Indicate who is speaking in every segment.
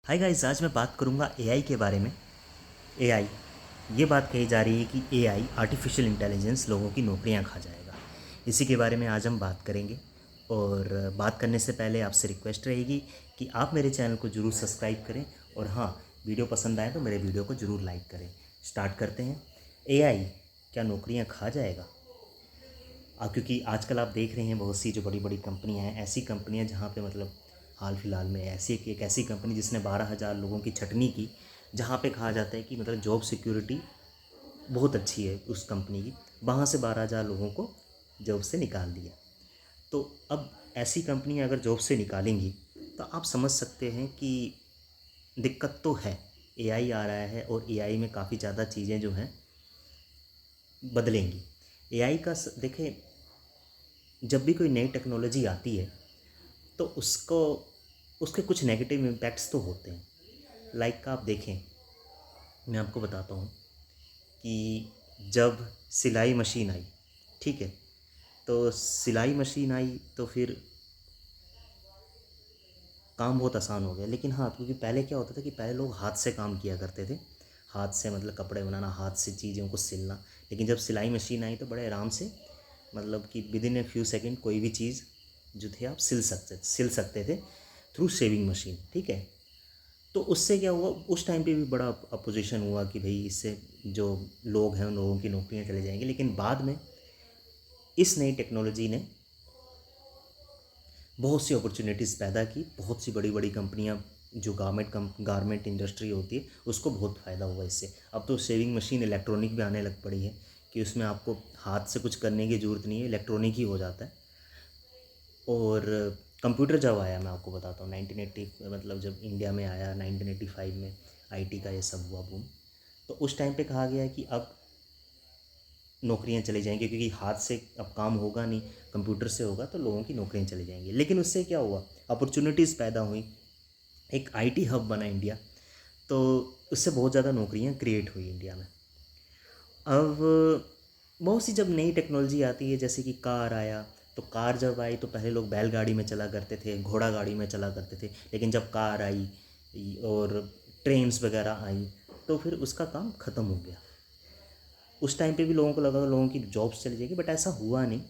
Speaker 1: Hi guys, आज मैं बात करूंगा एआई के बारे में। एआई, ये बात कही जा रही है कि एआई आर्टिफिशियल इंटेलिजेंस लोगों की नौकरियां खा जाएगा। इसी के बारे में आज हम बात करेंगे। और बात करने से पहले आपसे रिक्वेस्ट रहेगी कि आप मेरे चैनल को ज़रूर सब्सक्राइब करें और हाँ, वीडियो पसंद आए तो मेरे वीडियो को ज़रूर लाइक करें। स्टार्ट करते हैं। एआई क्या नौकरियां खा जाएगा? क्योंकि आजकल आप देख रहे हैं बहुत सी जो बड़ी बड़ी कंपनियां हैं, ऐसी कंपनियां जहां पे मतलब हाल फिलहाल में एक ऐसी कंपनी जिसने 12,000 लोगों की छटनी की, जहां पे कहा जाता है कि मतलब जॉब सिक्योरिटी बहुत अच्छी है उस कंपनी की, वहां से 12,000 लोगों को जॉब से निकाल दिया। तो अब ऐसी कंपनियां अगर जॉब से निकालेंगी तो आप समझ सकते हैं कि दिक्कत तो है। एआई आ रहा है और एआई में काफ़ी ज़्यादा चीज़ें जो हैं बदलेंगी। एआई का देखें, जब भी कोई नई टेक्नोलॉजी आती है तो उसको उसके कुछ नेगेटिव इम्पैक्ट्स तो होते हैं। लाइक आप देखें, मैं आपको बताता हूँ कि जब सिलाई मशीन आई, ठीक है, तो सिलाई मशीन आई तो फिर काम बहुत आसान हो गया। लेकिन हाँ, क्योंकि पहले क्या होता था कि पहले लोग हाथ से काम किया करते थे, हाथ से मतलब कपड़े बनाना, हाथ से चीज़ों को सिलना। लेकिन जब सिलाई मशीन आई तो बड़े आराम से मतलब कि with in a few second कोई भी चीज़ जो थे आप सिल सकते थे थ्रू शेविंग मशीन, ठीक है। तो उससे क्या हुआ, उस टाइम पे भी बड़ा अपोजिशन हुआ कि भाई इससे जो लोग हैं उन लोगों की नौकरियां चले जाएंगी। लेकिन बाद में इस नई टेक्नोलॉजी ने बहुत सी अपॉर्चुनिटीज़ पैदा की। बहुत सी बड़ी बड़ी कंपनियां, जो गारमेंट इंडस्ट्री होती है, उसको बहुत फ़ायदा हुआ इससे। अब तो शेविंग मशीन इलेक्ट्रॉनिक भी आने लग पड़ी है कि उसमें आपको हाथ से कुछ करने की ज़रूरत नहीं है, इलेक्ट्रॉनिक ही हो जाता है। और कंप्यूटर जब आया, मैं आपको बताता हूँ, 1980 मतलब जब इंडिया में आया 1985 में, आईटी का ये सब हुआ बूम। तो उस टाइम पे कहा गया कि अब नौकरियां चली जाएंगी, क्योंकि हाथ से अब काम होगा नहीं, कंप्यूटर से होगा, तो लोगों की नौकरियां चली जाएंगी। लेकिन उससे क्या हुआ, अपॉर्चुनिटीज़ पैदा हुई, एक आईटी हब बना इंडिया। तो उससे बहुत ज़्यादा नौकरियां क्रिएट हुई इंडिया में। अब बहुत सी जब नई टेक्नोलॉजी आती है, जैसे कि कार आया, तो कार जब आई तो पहले लोग बैलगाड़ी में चला करते थे, घोड़ा गाड़ी में चला करते थे। लेकिन जब कार आई और ट्रेन्स वगैरह आई तो फिर उसका काम ख़त्म हो गया। उस टाइम पे भी लोगों को लगा लोगों की जॉब्स चली जाएगी, बट ऐसा हुआ नहीं।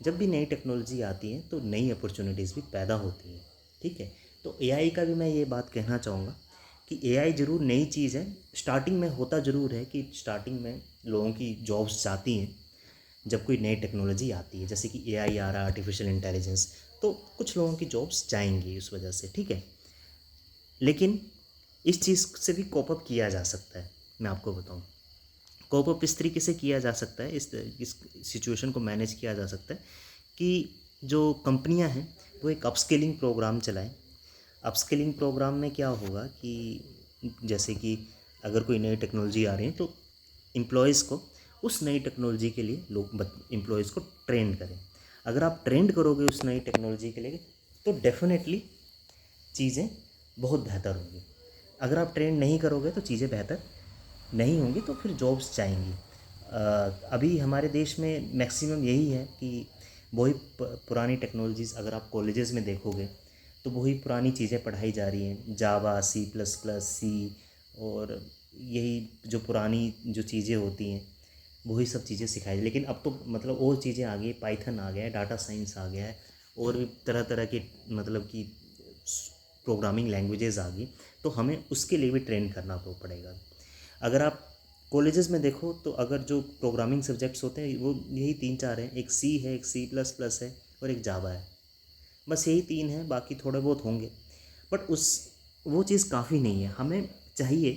Speaker 1: जब भी नई टेक्नोलॉजी आती है तो नई अपॉर्चुनिटीज़ भी पैदा होती हैं, ठीक है। तो एआई का भी मैं ये बात कहना चाहूँगा कि एआई ज़रूर नई चीज़ है। स्टार्टिंग में होता ज़रूर है कि स्टार्टिंग में लोगों की जॉब्स जाती हैं जब कोई नई टेक्नोलॉजी आती है, जैसे कि एआई आ रहा है, आर्टिफिशियल इंटेलिजेंस, तो कुछ लोगों की जॉब्स जाएंगी उस वजह से, ठीक है। लेकिन इस चीज़ से भी कोप अप किया जा सकता है। मैं आपको बताऊं, कोप अप इस तरीके से किया जा सकता है, इस सिचुएशन को मैनेज किया जा सकता है कि जो कंपनियां हैं वो एक अपस्किलिंग प्रोग्राम चलाएं। अपस्किलिंग प्रोग्राम में क्या होगा कि जैसे कि अगर कोई नई टेक्नोलॉजी आ रही है तो एम्प्लॉयज़ को उस नई टेक्नोलॉजी के लिए लोग एम्प्लॉयज़ को ट्रेन करें। अगर आप ट्रेंड करोगे उस नई टेक्नोलॉजी के लिए तो डेफिनेटली चीज़ें बहुत बेहतर होंगी। अगर आप ट्रेंड नहीं करोगे तो चीज़ें बेहतर नहीं होंगी, तो फिर जॉब्स जाएंगी। अभी हमारे देश में मैक्सिमम यही है कि वही पुरानी टेक्नोलॉजीज़ अगर आप कॉलेजेस में देखोगे तो वही पुरानी चीज़ें पढ़ाई जा रही हैं, जावा, C++, और यही जो पुरानी जो चीज़ें होती हैं वही सब चीज़ें सिखाई। लेकिन अब तो मतलब और चीज़ें आ गई, पाइथन आ गया है, डाटा साइंस आ गया है, और भी तरह तरह के मतलब कि प्रोग्रामिंग लैंग्वेजेस आ गई। तो हमें उसके लिए भी ट्रेन करना पड़ेगा। अगर आप कॉलेजेस में देखो तो अगर जो प्रोग्रामिंग सब्जेक्ट्स होते हैं वो यही तीन चार हैं, एक सी है, एक C++ है, और एक जावा है। बस यही तीन हैं, बाकी थोड़े बहुत होंगे, बट उस वो चीज़ काफ़ी नहीं है। हमें चाहिए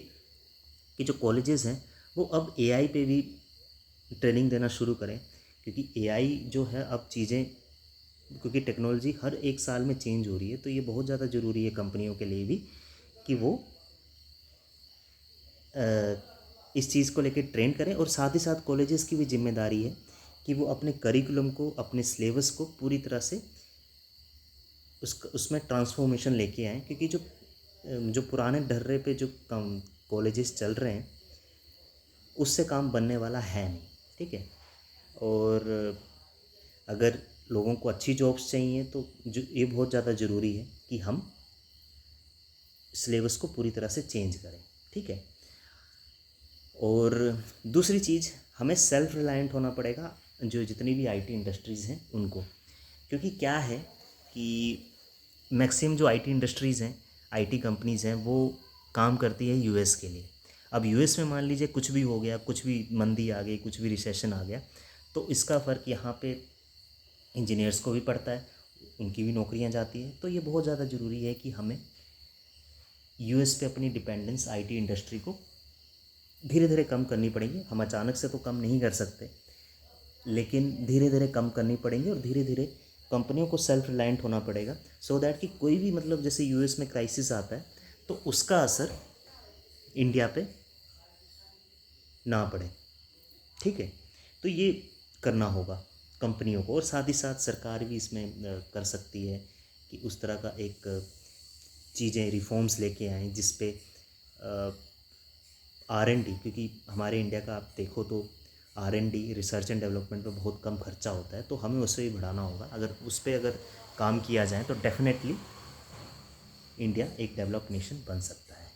Speaker 1: कि जो कॉलेजेस हैं वो अब एआई पे भी ट्रेनिंग देना शुरू करें, क्योंकि एआई जो है अब चीज़ें, क्योंकि टेक्नोलॉजी हर एक साल में चेंज हो रही है, तो ये बहुत ज़्यादा ज़रूरी है कंपनियों के लिए भी कि वो इस चीज़ को लेकर ट्रेन करें। और साथ ही साथ कॉलेजेस की भी जिम्मेदारी है कि वो अपने करिकुलम को, अपने सिलेबस को पूरी तरह से उसमें ट्रांसफॉर्मेशन लेके आएँ, क्योंकि जो पुराने ढर्रे पे जो कम कॉलेजेस चल रहे हैं उससे काम बनने वाला है नहीं, ठीक है। और अगर लोगों को अच्छी जॉब्स चाहिए तो जो ये बहुत ज़्यादा ज़रूरी है कि हम सिलेबस को पूरी तरह से चेंज करें, ठीक है। और दूसरी चीज़, हमें सेल्फ रिलायंट होना पड़ेगा जो जितनी भी आईटी इंडस्ट्रीज़ हैं उनको, क्योंकि क्या है कि मैक्सिमम जो आईटी इंडस्ट्रीज़ हैं, आईटी कंपनीज़ हैं, वो काम करती है यूएस के लिए। अब यूएस में मान लीजिए कुछ भी हो गया, कुछ भी मंदी आ गई, कुछ भी रिसेशन आ गया, तो इसका फ़र्क यहाँ पे इंजीनियर्स को भी पड़ता है, उनकी भी नौकरियाँ जाती हैं। तो ये बहुत ज़्यादा ज़रूरी है कि हमें यूएस पे अपनी डिपेंडेंस आईटी इंडस्ट्री को धीरे धीरे कम करनी पड़ेगी। हम अचानक से तो कम नहीं कर सकते, लेकिन धीरे धीरे कम करनी पड़ेंगी और धीरे धीरे कंपनियों को सेल्फ रिलायंट होना पड़ेगा, सो दैट कि कोई भी मतलब जैसे यूएस में क्राइसिस आता है तो उसका असर इंडिया पे ना पड़े, ठीक है। तो ये करना होगा कंपनियों को, और साथ ही साथ सरकार भी इसमें कर सकती है कि उस तरह का एक चीज़ें रिफॉर्म्स लेके आएँ जिस पे R&D, क्योंकि हमारे इंडिया का आप देखो तो R&D, रिसर्च एंड डेवलपमेंट पे बहुत कम खर्चा होता है, तो हमें उससे भी बढ़ाना होगा। अगर उस पर अगर काम किया जाए तो डेफिनेटली इंडिया एक डेवलप नेशन बन सकता है,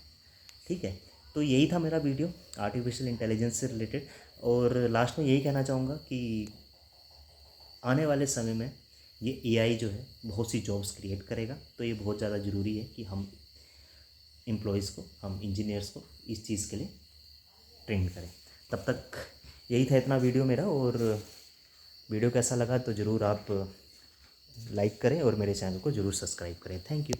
Speaker 1: ठीक है। तो यही था मेरा वीडियो आर्टिफिशियल इंटेलिजेंस से रिलेटेड, और लास्ट में यही कहना चाहूँगा कि आने वाले समय में ये AI जो है बहुत सी जॉब्स क्रिएट करेगा, तो ये बहुत ज़्यादा ज़रूरी है कि हम एम्प्लॉयज़ को, हम इंजीनियर्स को इस चीज़ के लिए ट्रेन करें। तब तक यही था इतना वीडियो मेरा, और वीडियो कैसा लगा तो ज़रूर आप लाइक करें और मेरे चैनल को ज़रूर सब्सक्राइब करें। Thank you.